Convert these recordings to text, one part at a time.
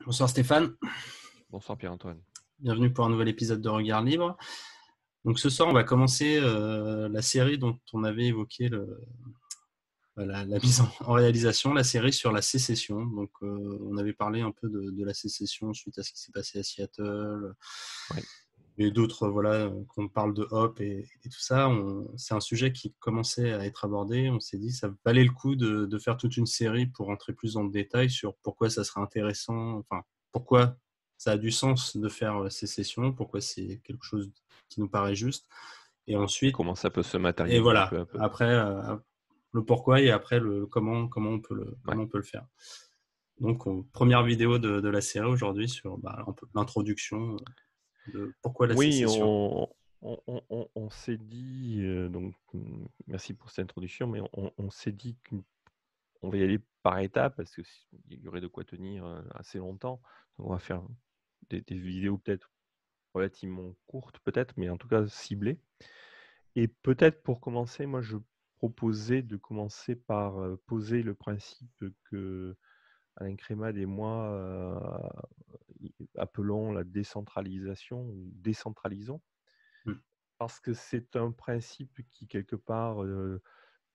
Bonsoir Stéphane, Bonsoir Pierre-Antoine. bienvenue pour un nouvel épisode de Regard Libre. Donc ce soir, on va commencer la série dont on avait évoqué la mise en réalisation, la série sur la sécession. Donc on avait parlé un peu de la sécession suite à ce qui s'est passé à Seattle Oui. et d'autres, voilà, qu'on parle de Hop et tout ça. C'est un sujet qui commençait à être abordé. On s'est dit que ça valait le coup de faire toute une série pour rentrer plus dans le détail sur pourquoi ça serait intéressant, enfin pourquoi ça a du sens de faire ces sessions, pourquoi c'est quelque chose qui nous paraît juste. Et ensuite, Comment ça peut se et matérialiser voilà, peu à peu. après le pourquoi et après le comment Ouais. on peut le faire. Donc, première vidéo de la série aujourd'hui sur un peu l'introduction de pourquoi la Oui, sécession. on s'est dit, merci pour cette introduction, mais on s'est dit qu'on va y aller par étapes parce qu'il y aurait de quoi tenir assez longtemps. Donc, on va faire des vidéos peut-être relativement courtes, peut-être, mais en tout cas ciblées. Et peut-être pour commencer, moi je proposais de commencer par poser le principe que Alain Crémade et moi appelons la décentralisation ou décentralisons, Mm. parce que c'est un principe qui, quelque part,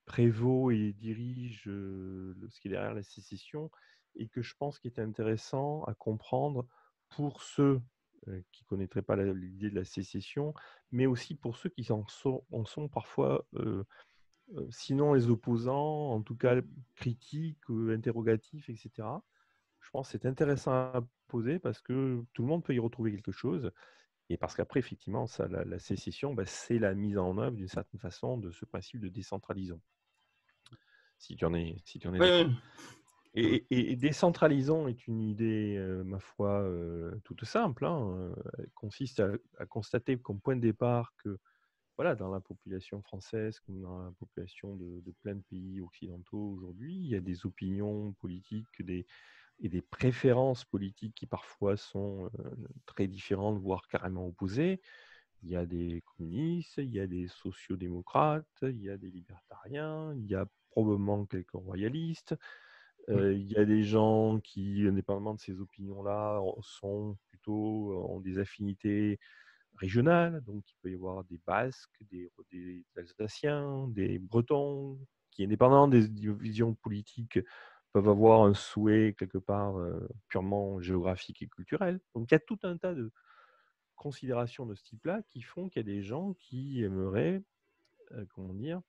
prévaut et dirige ce qui est derrière la sécession et que je pense qu'il est intéressant à comprendre pour ceux qui ne connaîtraient pas l'idée de la sécession, mais aussi pour ceux qui en sont parfois, sinon les opposants, en tout cas critiques, interrogatifs, etc. Je pense que c'est intéressant à poser parce que tout le monde peut y retrouver quelque chose. Et parce qu'après, effectivement, la sécession, c'est la mise en œuvre d'une certaine façon de ce principe de décentralisons, si tu en es Oui, d'accord. oui. Et décentralisons est une idée, ma foi, toute simple, hein. Elle consiste à constater comme point de départ que, voilà, dans la population française, comme dans la population de plein de pays occidentaux aujourd'hui, il y a des opinions politiques, et des préférences politiques qui parfois sont très différentes, voire carrément opposées. Il y a des communistes, il y a des sociodémocrates, il y a des libertariens, il y a probablement quelques royalistes. Mm. Il y a des gens qui, indépendamment de ces opinions-là, sont plutôt, ont des affinités régionales. Donc, il peut y avoir des Basques, des Alsaciens, des Bretons, qui, indépendamment des visions politiques, peuvent avoir un souhait quelque part purement géographique et culturel. Donc, il y a tout un tas de considérations de ce type-là qui font qu'il y a des gens qui aimeraient, comment dire,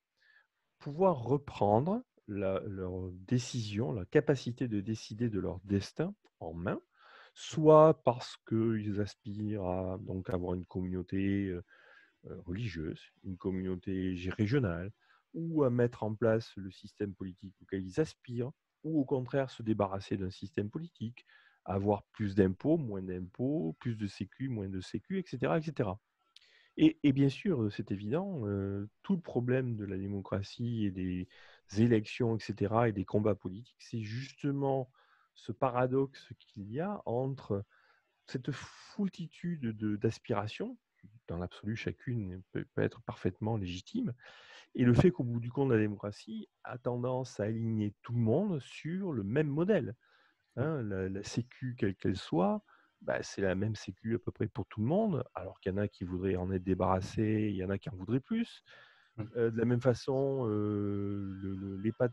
pouvoir reprendre leur décision, leur capacité de décider de leur destin en main, soit parce qu'ils aspirent à donc avoir une communauté religieuse, une communauté régionale, ou à mettre en place le système politique auquel ils aspirent, ou au contraire se débarrasser d'un système politique, avoir plus d'impôts, plus de sécu, moins de sécu, etc. etc. Et bien sûr, c'est évident, tout le problème de la démocratie et des élections, etc., et des combats politiques, c'est justement ce paradoxe qu'il y a entre cette foultitude d'aspirations, dans l'absolu, chacune peut être parfaitement légitime, et le fait qu'au bout du compte, la démocratie a tendance à aligner tout le monde sur le même modèle. Hein, la sécu, quelle qu'elle soit, c'est la même sécu à peu près pour tout le monde, alors qu'il y en a qui voudraient en être débarrassés, il y en a qui en voudraient plus. Mm. De la même façon,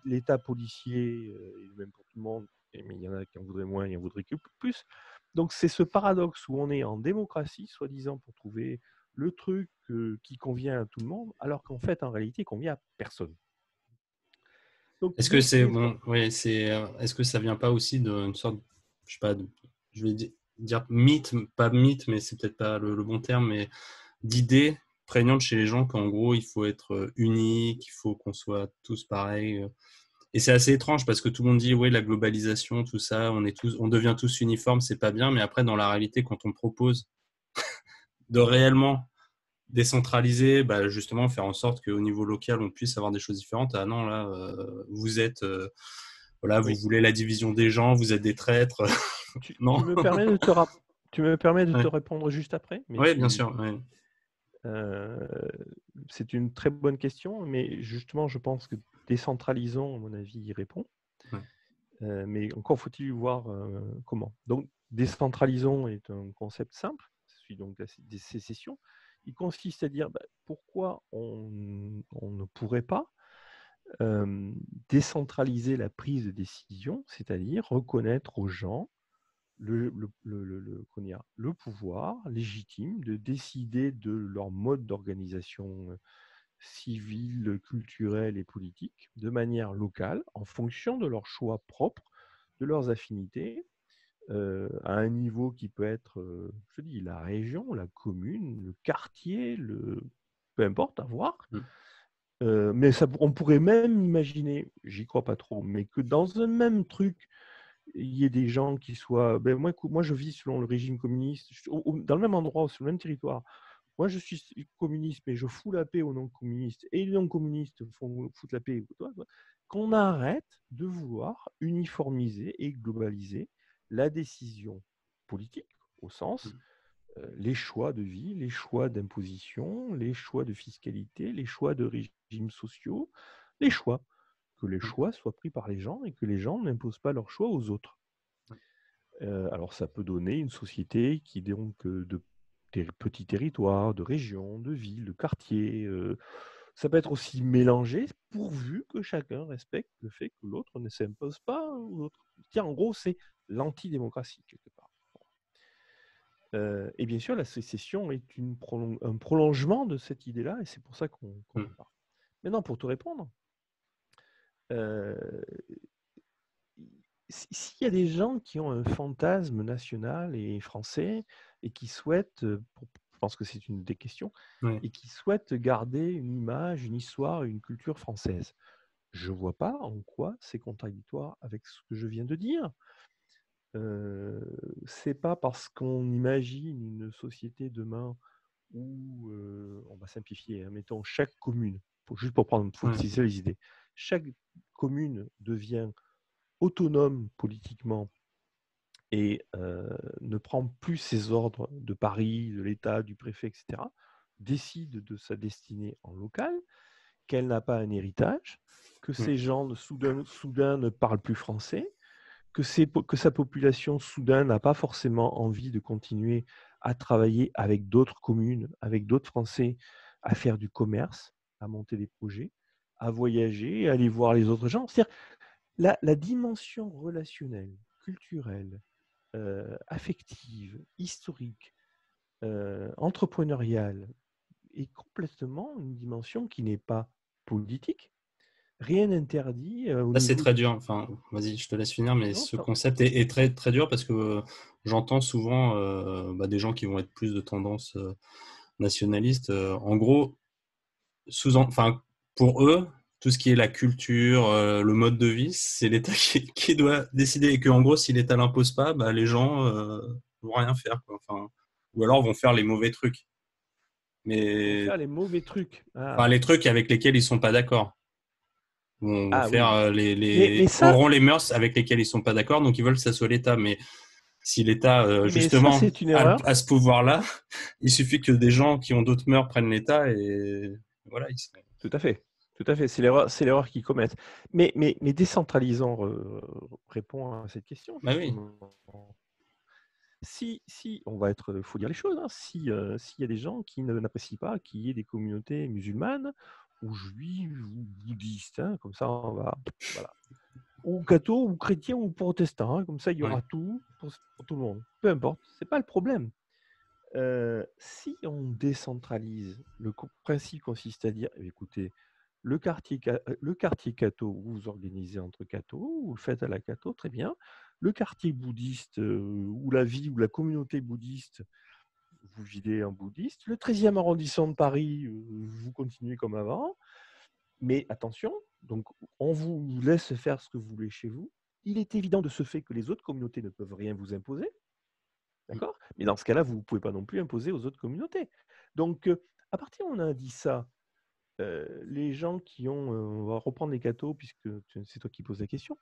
l'État policier est le même pour tout le monde, mais il y en a qui en voudraient moins, il y en voudraient que plus. Donc c'est ce paradoxe où on est en démocratie, soi-disant, pour trouver le truc qui convient à tout le monde, alors qu'en fait, en réalité, il convient à personne. Donc Est-ce que c'est bon, ouais, est-ce que ça vient pas aussi d'une sorte, je sais pas, je vais dire mythe, pas mythe, mais c'est peut-être pas le bon terme, mais d'idées prégnantes chez les gens qu'en gros il faut être unis, qu'il faut qu'on soit tous pareils. Et c'est assez étrange parce que tout le monde dit oui, la globalisation, tout ça, on devient tous uniformes, c'est pas bien, mais après dans la réalité, quand on propose de réellement décentraliser, justement faire en sorte qu'au niveau local on puisse avoir des choses différentes. Ah non, là, vous êtes, voilà, vous oui, voulez la division des gens, vous êtes des traîtres. tu Non. me permets de tu me permets de te Ouais. répondre juste après, mais Ouais, bien sûr. Ouais. euh, c'est une très bonne question, mais justement, je pense que décentralisons, à mon avis, y répond. Ouais. Mais encore faut-il voir comment. Donc, décentralisons est un concept simple, celui donc des sécessions. Il consiste à dire pourquoi on ne pourrait pas décentraliser la prise de décision, c'est-à-dire reconnaître aux gens comment dire, le pouvoir légitime de décider de leur mode d'organisation civile, culturelle et politique de manière locale, en fonction de leurs choix propres, de leurs affinités, à un niveau qui peut être, je dis, la région, la commune, le quartier, peu importe, à voir. Mais on pourrait même imaginer, j'y crois pas trop, mais que dans un même truc, il y ait des gens qui soient. Moi, je vis selon le régime communiste, dans le même endroit, sur le même territoire. Moi, je suis communiste, mais je fous la paix aux non-communistes, et les non-communistes foutent la paix. Qu'on arrête de vouloir uniformiser et globaliser la décision politique, au sens les choix de vie, les choix d'imposition, les choix de fiscalité, les choix de régimes sociaux, les choix. Que les choix soient pris par les gens et que les gens n'imposent pas leurs choix aux autres. Alors, ça peut donner une société qui est donc de petits territoires, de régions, de villes, de quartiers. Ça peut être aussi mélangé pourvu que chacun respecte le fait que l'autre ne s'impose pas aux autres. Tiens, en gros, c'est l'antidémocratie, quelque part. Et bien sûr, la sécession est un prolongement de cette idée-là, et c'est pour ça qu'on en parle. Maintenant, pour te répondre, s'il y a des gens qui ont un fantasme national et français et qui souhaitent, je pense que c'est une des questions, et qui souhaitent garder une image, une histoire, une culture française, je ne vois pas en quoi c'est contradictoire avec ce que je viens de dire. C'est pas parce qu'on imagine une société demain où, on va simplifier, mettons chaque commune, juste pour prendre focaliser les idées, chaque commune devient autonome politiquement et ne prend plus ses ordres de Paris, de l'État, du préfet, etc., décide de sa destinée en local, qu'elle n'a pas un héritage, que ces gens soudain ne parlent plus français, que sa population soudain n'a pas forcément envie de continuer à travailler avec d'autres communes, avec d'autres Français, à faire du commerce, à monter des projets, à voyager, à aller voir les autres gens. C'est-à-dire la dimension relationnelle, culturelle, affective, historique, entrepreneuriale est complètement une dimension qui n'est pas politique. Rien n'interdit au Là, c'est niveau très dur. Enfin, vas-y, je te laisse finir, mais Non, ce concept est très, très dur parce que j'entends souvent des gens qui vont être plus de tendance nationaliste. En gros, enfin, pour eux, tout ce qui est la culture, le mode de vie, c'est l'État qui doit décider. Et qu'en gros, si l'État l'impose pas, les gens vont rien faire, quoi. Enfin, ou alors vont faire les mauvais trucs. vont Mais faire les mauvais trucs. enfin, les trucs avec lesquels ils sont pas d'accord. Vont faire Oui. Mais ça, auront les mœurs avec lesquelles ils sont pas d'accord, donc ils veulent que ça soit l'État. Mais si l'État, mais ça justement, c'est une erreur. a ce pouvoir-là, il suffit que des gens qui ont d'autres mœurs prennent l'État et voilà. Tout à fait. Tout à fait. C'est l'erreur qu'ils commettent. Mais décentralisant répond à cette question, Bah oui. justement. Si faut dire les choses, hein, s'il y a des gens qui n'apprécient pas qu'il y ait des communautés musulmanes ou juives ou bouddhistes, hein, comme ça on va, voilà, ou cathos ou chrétiens ou protestants, hein, comme ça il y aura tout pour tout le monde. Peu importe, c'est pas le problème. Si on décentralise, le principe consiste à dire, écoutez, le quartier catho, vous vous organisez entre cathos, vous le faites à la catho, très bien. Le quartier bouddhiste, ou la vie ou la communauté bouddhiste, vous vivez en bouddhiste. Le 13e arrondissement de Paris, vous continuez comme avant. Mais attention, donc on vous laisse faire ce que vous voulez chez vous. Il est évident de ce fait que les autres communautés ne peuvent rien vous imposer. D'accord? Mais dans ce cas-là, vous ne pouvez pas non plus imposer aux autres communautés. Donc, à partir où on a dit ça, les gens qui ont, on va reprendre les cathos puisque c'est toi qui poses la question,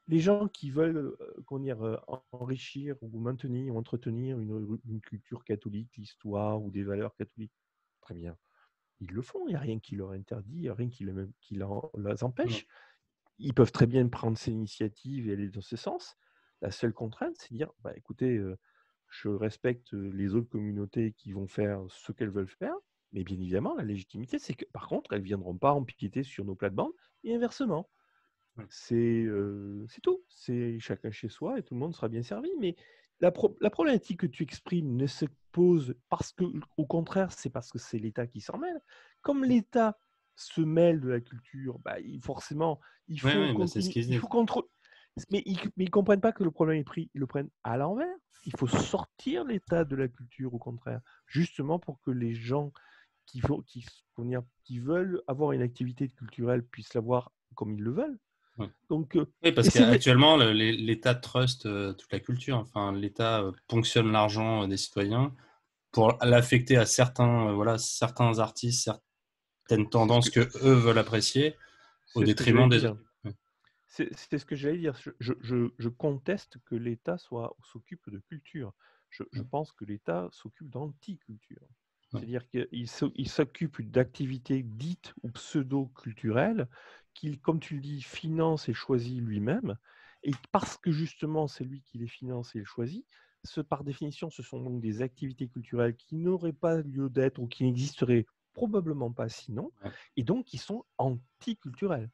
les gens qui veulent enrichir ou maintenir ou entretenir une culture catholique, l'histoire ou des valeurs catholiques, très bien, ils le font, il n'y a rien qui leur interdit, il n'y a rien qui les empêche. Ils peuvent très bien prendre ces initiatives et aller dans ce sens. La seule contrainte, c'est de dire, bah, écoutez, je respecte les autres communautés qui vont faire ce qu'elles veulent faire, mais bien évidemment, la légitimité, c'est que par contre, elles ne viendront pas empiéter sur nos plates-bandes et inversement. Ouais. C'est tout. C'est chacun chez soi et tout le monde sera bien servi. Mais la problématique que tu exprimes ne se pose parce que, au contraire, c'est parce que c'est l'État qui s'en mêle. Comme l'État se mêle de la culture, bah, forcément, il Ouais, faut ouais, bah, c'est ce continuer, qu'ils se il faut disent. contrôler. Mais ils ne comprennent pas que le problème est pris, ils le prennent à l'envers. Il faut sortir l'État de la culture, au contraire, justement pour que les gens comment dire, qui veulent avoir une activité culturelle puissent l'avoir comme ils le veulent. Ouais. Donc, Oui, parce et c'est vrai. qu'actuellement, l'État trust toute la culture. Enfin, l'État ponctionne l'argent des citoyens pour l'affecter à certains artistes, certaines C'est ce tendances que, que eux veulent apprécier au c'est ce que détriment j'allais des dire. autres. Ouais. C'est ce que j'allais dire. Je conteste que l'État s'occupe de culture. Je pense que l'État s'occupe d'anti-culture. Ouais. C'est-à-dire qu'il s'occupe d'activités dites ou pseudo-culturelles qu'il, comme tu le dis, finance et choisit lui-même. Et parce que justement, c'est lui qui les finance et les choisit, par définition, ce sont donc des activités culturelles qui n'auraient pas lieu d'être ou qui n'existeraient probablement pas sinon, Ouais. et donc qui sont anti-culturelles.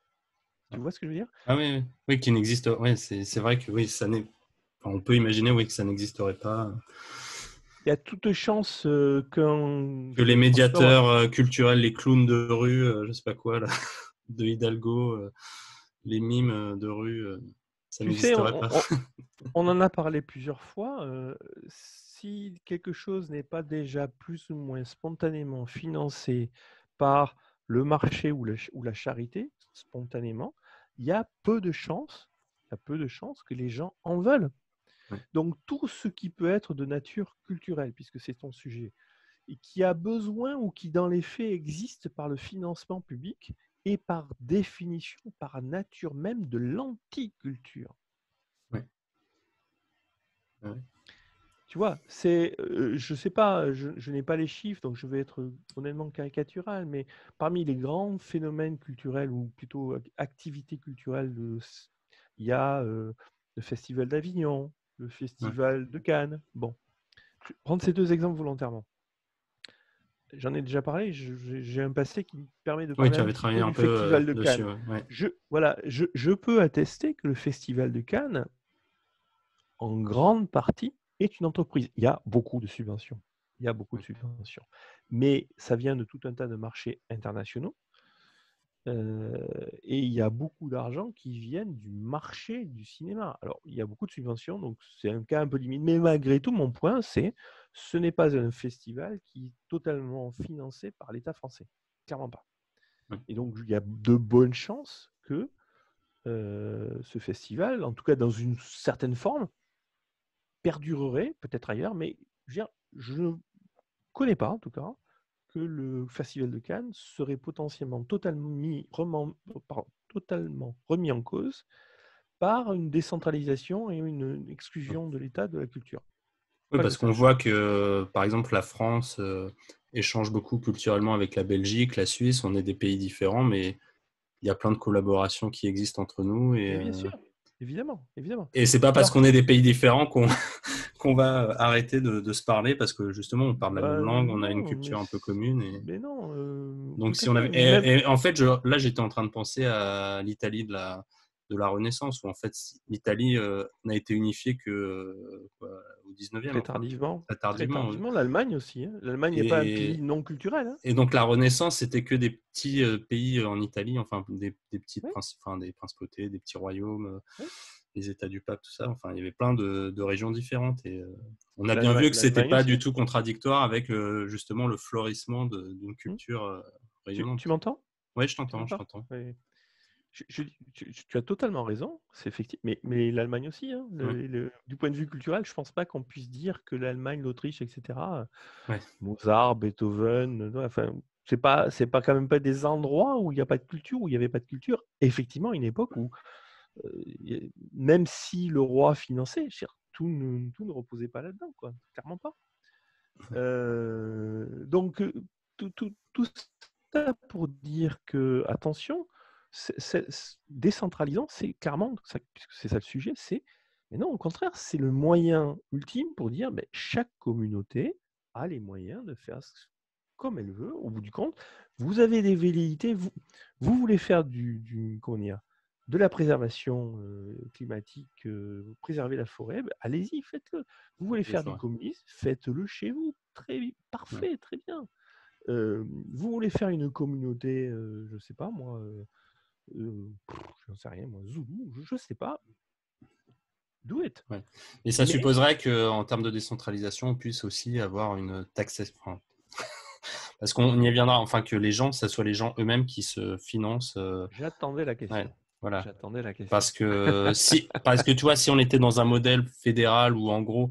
Tu Ouais. vois ce que je veux dire? Ah oui, oui, oui, qui n'existe. Oui, c'est vrai que oui, ça n'est. Enfin, on peut imaginer, oui, que ça n'existerait pas. Il y a toute chance Que les François, médiateurs culturels, les clowns de rue, je sais pas quoi, là, de Hidalgo, les mimes de rue, ça tu sais, n'existerait pas. on en a parlé plusieurs fois. Si quelque chose n'est pas déjà plus ou moins spontanément financé par le marché ou la charité, spontanément, il y a peu de chances, que les gens en veulent. Ouais. Donc tout ce qui peut être de nature culturelle, puisque c'est ton sujet, et qui a besoin ou qui dans les faits existe par le financement public et par définition, par nature même de l'anticulture. Ouais. Ouais. Tu vois, je sais pas, je n'ai pas les chiffres, donc je vais être honnêtement caricatural, mais parmi les grands phénomènes culturels ou plutôt activités culturelles, il y a le Festival d'Avignon, le Ouais. Festival de Cannes. Bon, je vais prendre ces deux exemples volontairement. J'en ai déjà parlé, j'ai un passé qui me permet de Oui, parler tu un avais petit travaillé peu un du peu Festival de dessus. Cannes. Ouais. Ouais. Je peux attester que le Festival de Cannes, en grande partie, est une entreprise. Il y a beaucoup de subventions. Il y a beaucoup de Ouais. subventions. Mais ça vient de tout un tas de marchés internationaux. Et il y a beaucoup d'argent qui viennent du marché du cinéma. Alors, il y a beaucoup de subventions, donc c'est un cas un peu limite. Mais malgré tout, mon point, c'est ce n'est pas un festival qui est totalement financé par l'État français. Clairement pas. Ouais. Et donc, il y a de bonnes chances que ce festival, en tout cas dans une certaine forme, perdurerait, peut-être ailleurs, mais je ne connais pas, en tout cas, que le Festival de Cannes serait potentiellement totalement remis en cause par une décentralisation et une Ouais. exclusion de l'État de la culture. Oui, Pas que je parce qu'on sache. voit que, par exemple, la France échange beaucoup culturellement avec la Belgique, la Suisse. On est des pays différents, mais il y a plein de collaborations qui existent entre nous. Mais bien sûr, évidemment, évidemment. Et c'est pas parce Alors, qu'on est des pays différents qu'on va arrêter de se parler, parce que justement, on parle la même bah, langue, on a une non, culture un peu commune. mais non, Donc, tout si à on fait. avait. Mais même, Et en fait, là, j'étais en train de penser à l'Italie de la Renaissance, où en fait, l'Italie n'a été unifiée que quoi, au 19e, très enfin, tardivement, très très tardivement. Oui. tardivement, l'Allemagne aussi, hein. L'Allemagne n'est pas un pays Et, non culturel, hein. et donc, la Renaissance, c'était que des petits pays en Italie, enfin, des petites Oui, enfin, des principautés, des petits royaumes, oui. les États du pape, tout ça. Enfin, il y avait plein de régions différentes. Et on a bien L'Allemagne, vu que c'était l'Allemagne pas du aussi. tout contradictoire avec justement le florissement d'une Hmm. culture Tu rayonnante. m'entends? Oui, je Tu t'entends, je m'entends? t'entends. Oui. Tu as totalement raison, c'est effectif. Mais l'Allemagne aussi, hein. Ouais, Du point de vue culturel, je ne pense pas qu'on puisse dire que l'Allemagne, l'Autriche, etc., ouais, Mozart, Beethoven, enfin, c'est pas quand même pas des endroits où il n'y a pas de culture, où il n'y avait pas de culture. Effectivement, une époque où, même si le roi finançait, tout ne reposait pas là-dedans, quoi. Clairement pas. Donc, tout ça pour dire que, attention, décentralisant, c'est clairement, puisque c'est ça le sujet, c'est Mais non, au contraire, c'est le moyen ultime pour dire chaque communauté a les moyens de faire comme elle veut. Au bout du compte, vous avez des velléités, vous voulez faire comment dire, de la préservation climatique, préserver la forêt, allez-y, faites-le. Vous voulez Oui, faire c'est du vrai. communisme, faites-le chez vous. Ouais. Parfait, très bien. Vous voulez faire une communauté, je ne sais pas moi, j'en sais rien, moi, Zoulou, je ne sais pas, do it. Ouais. Et ça Mais supposerait qu'en termes de décentralisation, on puisse aussi avoir une taxation. Enfin, parce qu'on y viendra, enfin que les gens, ça soit les gens eux-mêmes qui se financent. j'attendais la Ouais, question. voilà. J'attendais la question. Parce que tu vois, si on était dans un modèle fédéral où en gros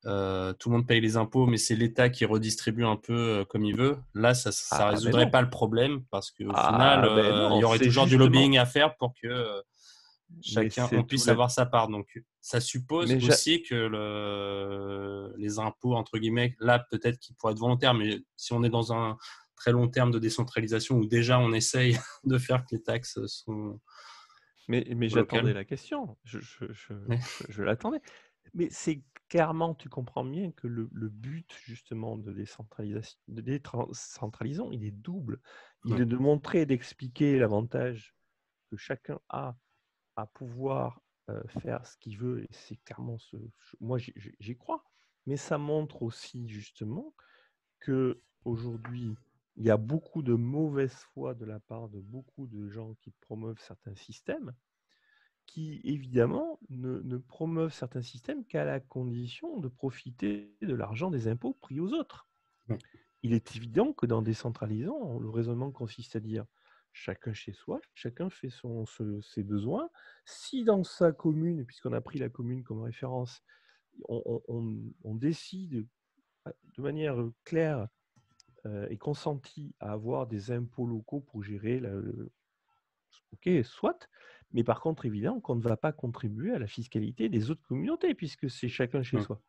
tout le monde paye les impôts, mais c'est l'État qui redistribue un peu comme il veut, là, ça Ah ben résoudrait non. pas le problème parce qu'au final, Ah ben il non, y aurait c'est toujours du justement. lobbying à faire pour que Mais chacun, c'est on tout puisse le. avoir sa part. Donc, ça suppose Mais aussi que les impôts, entre guillemets, là, peut-être qu'ils pourraient être volontaires, mais si on est dans un très long terme de décentralisation où déjà on essaye de faire que les taxes sont mais locales. j'attendais la question. Ouais. Je l'attendais. Mais c'est clairement, tu comprends bien que le but justement de décentralisation, de décentralisons, il est double. Il Ouais. est de montrer et d'expliquer l'avantage que chacun a à pouvoir faire ce qu'il veut, et c'est clairement moi j'y crois, mais ça montre aussi justement que aujourd'hui il y a beaucoup de mauvaise foi de la part de beaucoup de gens qui promeuvent certains systèmes, qui évidemment ne promeuvent certains systèmes qu'à la condition de profiter de l'argent des impôts pris aux autres. Ouais. Il est évident que dans décentralisant, le raisonnement consiste à dire chacun chez soi, chacun fait ses besoins. Si dans sa commune, puisqu'on a pris la commune comme référence, on décide de manière claire et consentie à avoir des impôts locaux pour gérer ok, soit, mais par contre, évidemment qu'on ne va pas contribuer à la fiscalité des autres communautés, puisque c'est chacun chez Ouais. soi.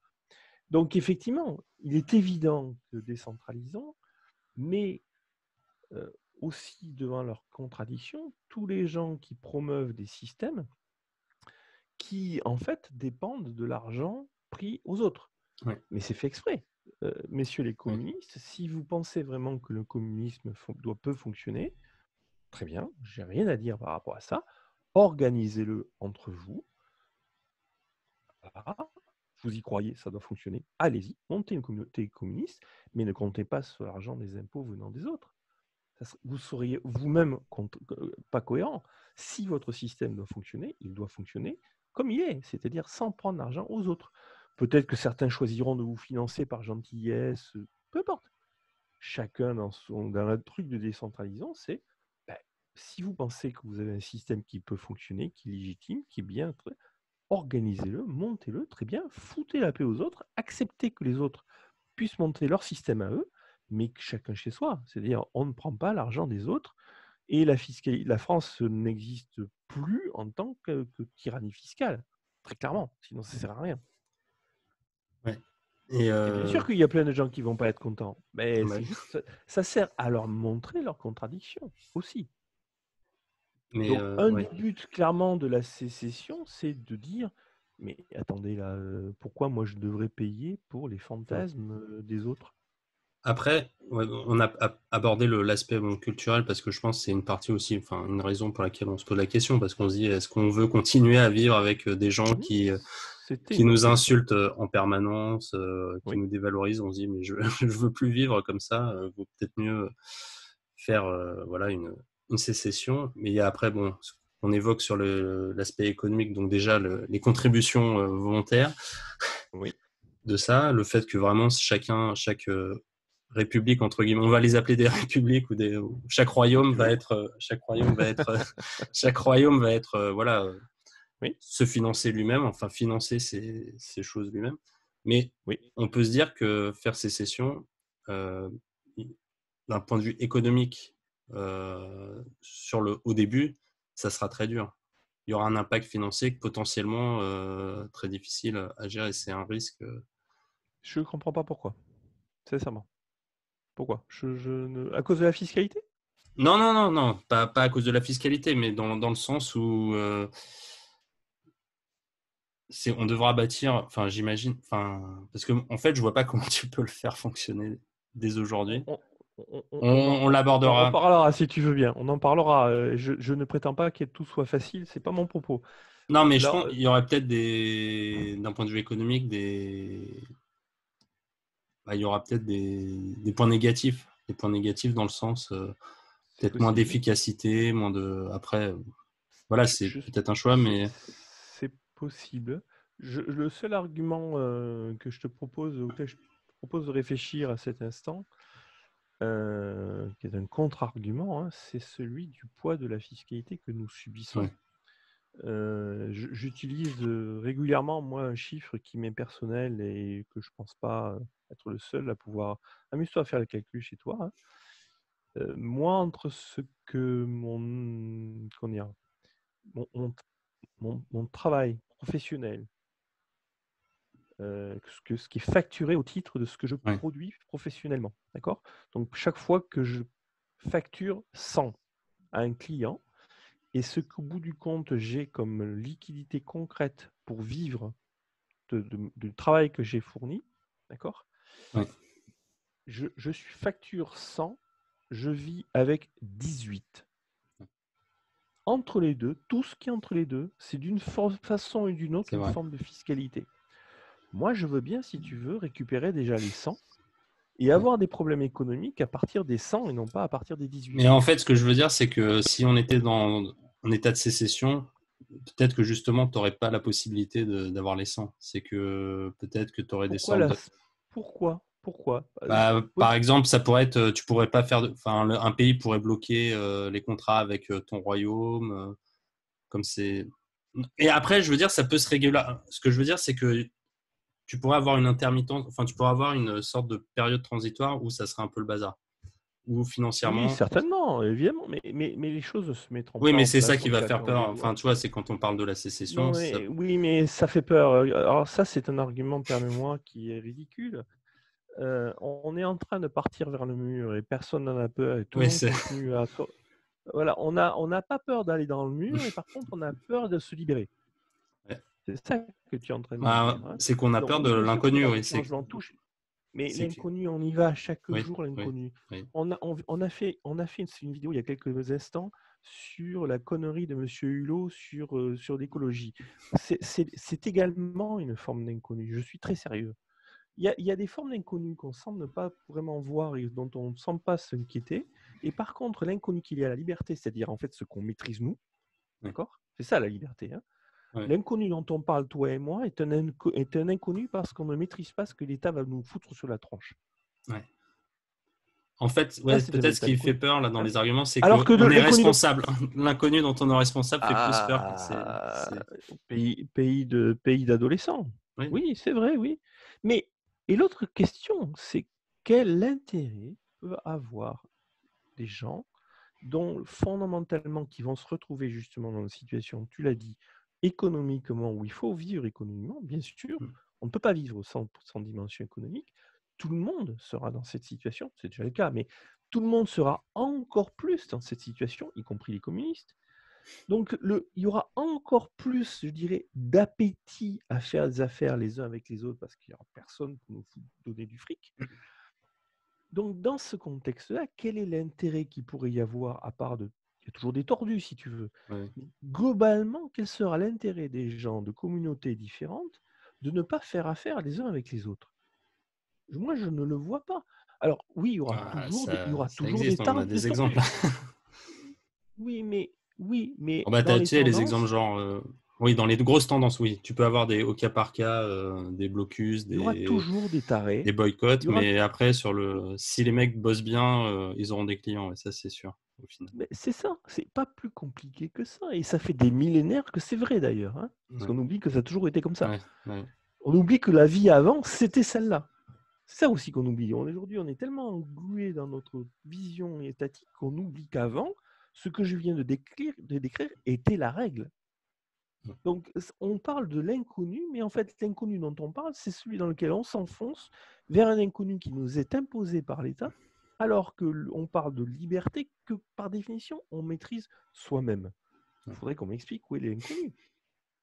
Donc, effectivement, il est évident que décentralisons, mais aussi devant leurs contradictions, tous les gens qui promeuvent des systèmes qui, en fait, dépendent de l'argent pris aux autres. Ouais. Mais c'est fait exprès. Messieurs les Ouais. communistes, si vous pensez vraiment que le communisme peut fonctionner, très bien, j'ai rien à dire par rapport à ça. Organisez-le entre vous. Voilà. Vous y croyez, ça doit fonctionner. Allez-y, montez une communauté communiste, mais ne comptez pas sur l'argent des impôts venant des autres. Vous seriez vous-même pas cohérent. Si votre système doit fonctionner, il doit fonctionner comme il est, c'est-à-dire sans prendre l'argent aux autres. Peut-être que certains choisiront de vous financer par gentillesse, peu importe. Chacun dans le truc de décentralisation, c'est ben, si vous pensez que vous avez un système qui peut fonctionner, qui est légitime, qui est bien, organisez-le, montez-le, très bien, foutez la paix aux autres, acceptez que les autres puissent monter leur système à eux, mais que chacun chez soi. C'est-à-dire, on ne prend pas l'argent des autres, et la France n'existe plus en tant que tyrannie fiscale, très clairement, sinon ça ne sert à rien. Ouais. Et Et bien sûr qu'il y a plein de gens qui ne vont pas être contents, mais ouais. c'est juste, ça sert à leur montrer leurs contradictions aussi. Mais Donc, un ouais. des buts clairement de la sécession, c'est de dire, mais attendez là, pourquoi moi je devrais payer pour les Ouais. fantasmes des autres? Après, ouais, on a abordé l'aspect culturel parce que je pense que c'est une partie aussi, enfin une raison pour laquelle on se pose la question, parce qu'on se dit est-ce qu'on veut continuer à vivre avec des gens C'était qui une bonne nous question. insultent en permanence, qui Oui, nous dévalorisent, on se dit mais je je veux plus vivre comme ça, vaut peut-être mieux faire voilà une sécession. Mais il y a après bon, on évoque sur l'aspect économique, donc déjà les contributions volontaires oui. de ça, le fait que vraiment chaque république entre guillemets, on va les appeler des républiques ou Comme tu veux. chaque royaume va être voilà Oui, se financer lui-même, enfin financer ces choses lui-même. Mais oui. on peut se dire que faire sécession, euh, d'un point de vue économique, au début, ça sera très dur. Il y aura un impact financier potentiellement très difficile à gérer. C'est un risque. Je ne comprends pas pourquoi, sincèrement. Pourquoi? À cause de la fiscalité? Non, non, non, non, pas à cause de la fiscalité, mais dans le sens où on devra bâtir, enfin, j'imagine, enfin, parce que en fait, je vois pas comment tu peux le faire fonctionner dès On, aujourd'hui. on- on- on- On, on en, on on en l'abordera. parlera si tu veux bien. On en parlera. Je ne prétends pas que tout soit facile. C'est pas mon propos. Non, mais je Là, pense qu'il y aurait peut-être d'un point de vue économique, il y aura peut-être des points négatifs. Des points négatifs dans le sens, c'est peut-être moins possible. d'efficacité, moins de. Après, voilà, c'est Je- peut-être un choix, c'est mais c'est possible. Le seul argument que je te propose, auquel je te propose de réfléchir à cet instant, qui est un contre-argument, hein, c'est celui du poids de la fiscalité que nous subissons. ouais. J'utilise régulièrement, moi, un chiffre qui m'est personnel et que je pense pas être le seul à pouvoir. Amuse-toi à faire le calcul chez toi, hein. Moi, entre ce que comment dire, mon mon travail professionnel, ce qui est facturé au titre de ce que je Ouais. produis professionnellement, d'accord? Donc chaque fois que je facture 100 à un client et ce qu'au bout du compte, j'ai comme liquidité concrète pour vivre du travail que j'ai fourni, d'accord? Ouais. Je suis facture 100, je vis avec 18. Entre les deux, tout ce qui est entre les deux, c'est d'une façon ou d'une autre C'est une vrai. forme de fiscalité. Moi, je veux bien, si tu veux, récupérer déjà les 100 et Ouais. avoir des problèmes économiques à partir des 100 et non pas à partir des 18. Mais en fait, ce que je veux dire, c'est que si on était en état de sécession, peut-être que justement, tu n'aurais pas la possibilité d'avoir les 100. C'est que peut-être que tu aurais des Pourquoi sortes là? de. Pourquoi? Par exemple, ça pourrait être, tu pourrais pas faire, enfin, un pays pourrait bloquer les contrats avec ton royaume, comme c'est. Et après, je veux dire, ça peut se réguler. Ce que je veux dire, c'est que tu pourrais avoir une intermittence, enfin, tu pourrais avoir une sorte de période transitoire où ça serait un peu le bazar, où Oui, financièrement. évidemment, mais les choses ne se mettront Oui, pas mais en c'est ça place qui en va faire claquant peur. des Enfin, doigts. tu vois, c'est quand on parle de la Non, sécession, ça. mais oui, mais ça fait peur. Alors ça, c'est un argument, permets-moi, qui est ridicule. On est en train de partir vers le mur et personne n'en a peur et tout le Oui, monde c'est. continue à. Voilà, on n'a pas peur d'aller dans le mur et par contre, on a peur de se libérer. Ouais. C'est ça que tu es en train de me Bah, dire, hein. c'est qu'on a Donc, peur de bien sûr qu'il y l'inconnu, aura oui. des changements touches, mais C'est que. l'inconnu, on y va chaque Oui, jour, oui, l'inconnu. oui. On a fait une vidéo il y a quelques instants sur la connerie de Monsieur Hulot sur l'écologie. C'est également une forme d'inconnu. Je suis très sérieux. Il y a des formes d'inconnu qu'on semble ne pas vraiment voir et dont on ne semble pas s'inquiéter. Et par contre, l'inconnu qu'il y a à la liberté, c'est-à-dire en fait ce qu'on maîtrise nous, Oui, d'accord? C'est ça la liberté, hein. oui. L'inconnu dont on parle, toi et moi, est un inconnu parce qu'on ne maîtrise pas ce que l'État va nous foutre sur la tronche. Ouais. En fait, Ça, ouais, c'est un peut-être ce qui véritable fait inconnu, peur là dans hein. les arguments, c'est Alors que qu'on est l'inconnu dont... responsable. L'inconnu dont on est responsable fait plus peur. Ah, pays d'adolescents. Oui, Oui, c'est vrai, oui. Mais, et l'autre question, c'est quel intérêt peut avoir des gens dont fondamentalement qui vont se retrouver justement dans une situation, tu l'as dit, économiquement, où il faut vivre économiquement, bien sûr, on ne peut pas vivre sans dimension économique. Tout le monde sera dans cette situation, c'est déjà le cas, mais tout le monde sera encore plus dans cette situation, y compris les communistes. Donc, il y aura encore plus, je dirais, d'appétit à faire des affaires les uns avec les autres parce qu'il n'y aura personne pour nous donner du fric. Donc, dans ce contexte-là, quel est l'intérêt qu'il pourrait y avoir à part de... Il y a toujours des tordus, si tu veux. oui. Mais globalement, quel sera l'intérêt des gens de communautés différentes de ne pas faire affaire les uns avec les autres? Moi, je ne le vois pas. Alors, oui, Ah, il y aura ça toujours des existe, on en a des des exemples. tordus. Oui, mais Oh, bah, dans tu les sais, les exemples tendances, genre. Oui, dans les grosses tendances, oui. Tu peux avoir au cas par cas des blocus, il y aura toujours des tarés. des Il boycotts, y aura mais après, si les mecs bossent bien, ils auront des clients, ouais, ça c'est sûr, au final. Mais c'est ça, c'est pas plus compliqué que ça. Et ça fait des millénaires que c'est vrai d'ailleurs, hein, parce Ouais, qu'on oublie que ça a toujours été comme ça. ouais, ouais. On oublie que la vie avant, c'était celle-là. C'est ça aussi qu'on oublie. Aujourd'hui, on est tellement englué dans notre vision étatique qu'on oublie qu'avant, ce que je viens de décrire était la règle. Donc, on parle de l'inconnu, mais en fait, l'inconnu dont on parle, c'est celui dans lequel on s'enfonce vers un inconnu qui nous est imposé par l'État, alors qu'on parle de liberté que, par définition, on maîtrise soi-même. Il faudrait qu'on m'explique où est l'inconnu.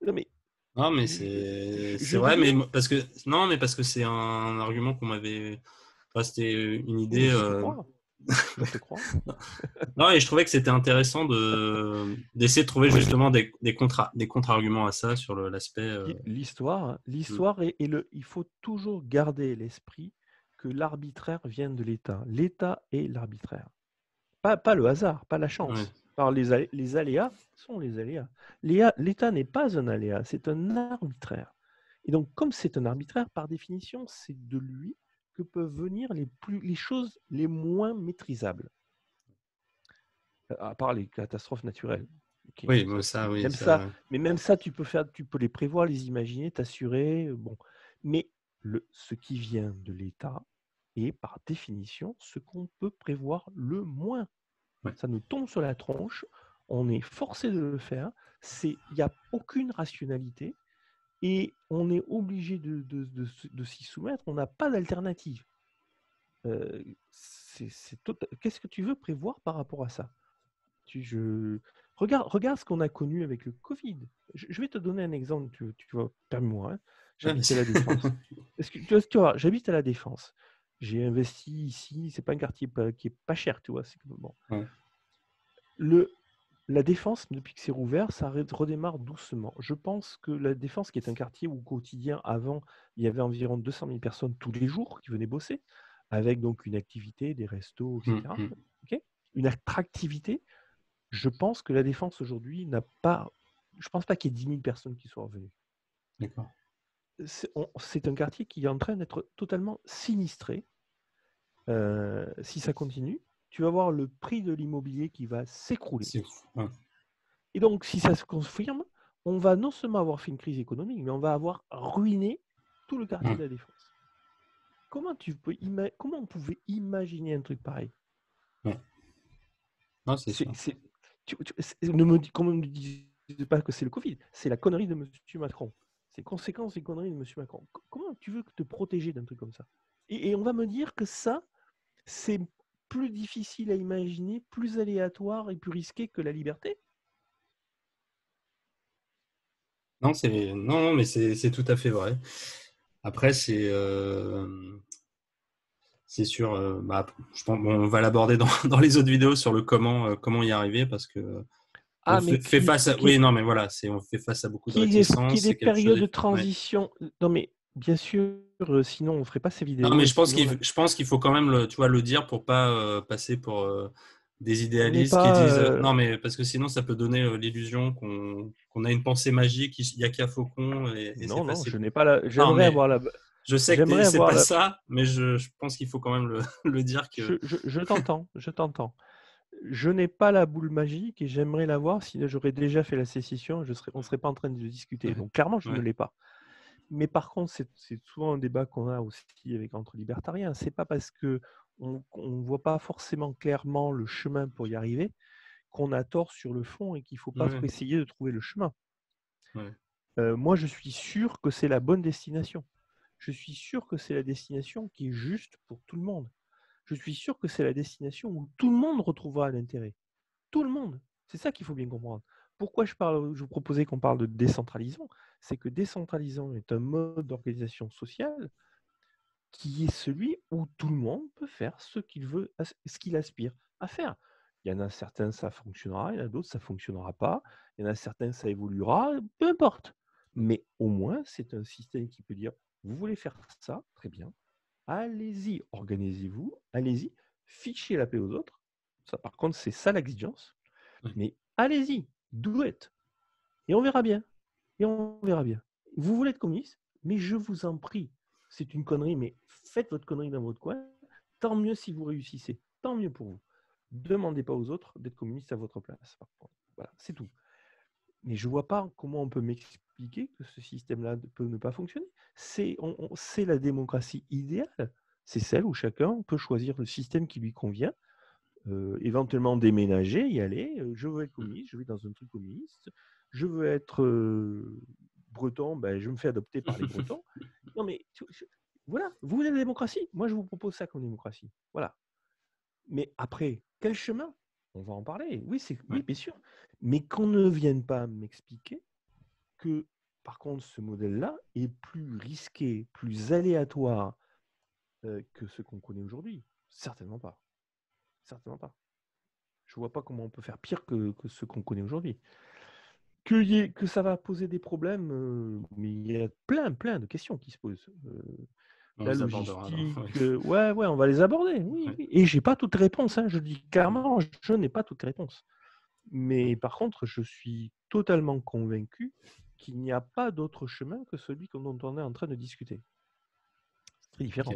Non, mais Non, mais Je, c'est je vrai, mais deviens. parce que non, mais parce que c'est un argument qu'on m'avait. Enfin, c'était une Oui, mais idée. je te crois. Je te crois. Non, et je trouvais que c'était intéressant d'essayer de trouver justement des contre-arguments à ça sur l'aspect. Hmm. L'histoire il faut toujours garder à l'esprit que l'arbitraire vient de l'État. L'État est l'arbitraire. Pas le hasard, pas la Ouais, chance. Par les aléas sont les aléas. L'État n'est pas un aléa, c'est un arbitraire. Et donc, comme c'est un arbitraire, par définition, c'est de lui que peuvent venir les choses les moins maîtrisables, à part les catastrophes naturelles. Ok, oui, ça, mais ça, oui, même ça. ça, Ouais. mais même ça, tu peux les prévoir, les imaginer, t'assurer. Bon, mais ce qui vient de l'État est par définition ce qu'on peut prévoir le moins. Ouais. Ça nous tombe sur la tronche, on est forcé de le faire, il n'y a aucune rationalité et on est obligé de s'y soumettre, on n'a pas d'alternative. Qu'est-ce que tu veux prévoir par rapport à ça? Regarde ce qu'on a connu avec le Covid. Je vais te donner un exemple, tu vois, permets-moi. Hein. Ouais, J'habite à la Défense. Est-ce que, tu vois, j'habite à la Défense. J'ai investi ici, c'est pas un quartier qui est pas cher, tu vois. Bon. ouais. La Défense, depuis que c'est rouvert, ça redémarre doucement. Je pense que la Défense, qui est un quartier où au quotidien, avant, il y avait environ 200 000 personnes tous les jours qui venaient bosser, avec donc une activité, des restos, Hmm, etc. hmm. Ok. Une attractivité. Je pense que la Défense aujourd'hui n'a pas. Je pense pas qu'il y ait 10 000 personnes qui soient revenues. D'accord. C'est un quartier qui est en train d'être totalement sinistré. Si ça continue, tu vas voir le prix de l'immobilier qui va s'écrouler. C'est fou. Ouais. Et donc, si ça se confirme, on va non seulement avoir fait une crise économique, mais on va avoir ruiné tout le quartier Hmm. de la Défense. Comment on pouvait imaginer un truc pareil? Ouais. Non, c'est C'est, sûr. c'est- Ne me dis, comment ne me dis pas que c'est le Covid, c'est la connerie de M. Macron. C'est conséquence des conneries de M. Macron. Comment tu veux te protéger d'un truc comme ça? Et on va me dire que ça, c'est plus difficile à imaginer, plus aléatoire et plus risqué que la liberté? Non, non, mais c'est tout à fait vrai. Après, c'est sûr. Bah, je pense, bon, on va l'aborder dans, dans les autres vidéos sur le comment y arriver parce que on Ah, mais fait face à. Oui, non, mais voilà, on fait face à beaucoup de qu'il y ait réticences. des C'est quelque chose. périodes de Ouais. transition. Non, mais bien sûr, sinon on ne ferait pas ces Non, mais vidéos et sinon je pense qu'il faut quand même tu vois, le dire pour pas passer pour des on n'est idéalistes qui pas. disent non, mais parce que sinon ça peut donner l'illusion qu'on a une pensée magique, il y a qu'à Faucon et c'est Non, non, facile. je n'ai pas la. Non, J'aimerais mais avoir la. je sais que J'aimerais c'est avoir pas la. ça, mais je pense qu'il faut quand même le dire que. Je t'entends, je t'entends. Je n'ai pas la boule magique et j'aimerais l'avoir si j'aurais déjà fait la sécession, on ne serait pas en train de discuter. Ouais, Donc clairement, je ne ouais, l'ai pas. Mais par contre, c'est souvent un débat qu'on a aussi entre libertariens. C'est pas parce que on ne voit pas forcément clairement le chemin pour y arriver qu'on a tort sur le fond et qu'il ne faut pas ouais, essayer de trouver le chemin. ouais. Moi, je suis sûr que c'est la bonne destination. Je suis sûr que c'est la destination qui est juste pour tout le monde. Je suis sûr que c'est la destination où tout le monde retrouvera l'intérêt. Tout le monde. C'est ça qu'il faut bien comprendre. Pourquoi je vous proposais qu'on parle de décentralisation? C'est que décentralisation est un mode d'organisation sociale qui est celui où tout le monde peut faire ce qu'il veut, ce qu'il aspire à faire. Il y en a certains, ça fonctionnera, il y en a d'autres, ça ne fonctionnera pas, il y en a certains, ça évoluera, peu importe. Mais au moins, c'est un système qui peut dire, vous voulez faire ça, très bien, allez-y, organisez-vous, allez-y, fichez la paix aux autres. Ça, par contre, c'est ça l'exigence. Ouais. Mais allez-y, do it. Et on verra bien. Et on verra bien. Vous voulez être communiste, mais je vous en prie, c'est une connerie, mais faites votre connerie dans votre coin. Tant mieux si vous réussissez. Tant mieux pour vous. Demandez pas aux autres d'être communistes à votre place. Par contre. Voilà, c'est tout. Mais je ne vois pas comment on peut m'expliquer que ce système-là peut ne pas fonctionner. C'est la démocratie idéale. C'est celle où chacun peut choisir le système qui lui convient, éventuellement déménager, y aller. Je veux être communiste, je vais dans un truc communiste. Je veux être breton, ben, je me fais adopter par les Bretons. Non, mais voilà, vous voulez la démocratie? Moi, je vous propose ça comme démocratie. Voilà. Mais après, quel chemin? On va en parler. Oui, Ouais. bien sûr. Mais qu'on ne vienne pas m'expliquer que Par contre, ce modèle-là est plus risqué, plus aléatoire que ce qu'on connaît aujourd'hui. Certainement pas. Certainement pas. Je ne vois pas comment on peut faire pire que ce qu'on connaît aujourd'hui. Que ça va poser des problèmes, mais il y a plein de questions qui se posent. On La les abordera alors. logistique, ouais, on va les aborder. Oui, Ouais. oui. Et j'ai pas toutes les réponses. Je dis clairement, je n'ai pas toutes les réponses. Mais par contre, je suis totalement convaincu qu'il n'y a pas d'autre chemin que celui dont on est en train de discuter. C'est très différent.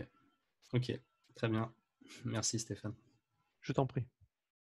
Ok, très bien. Merci Stéphane. Je t'en prie.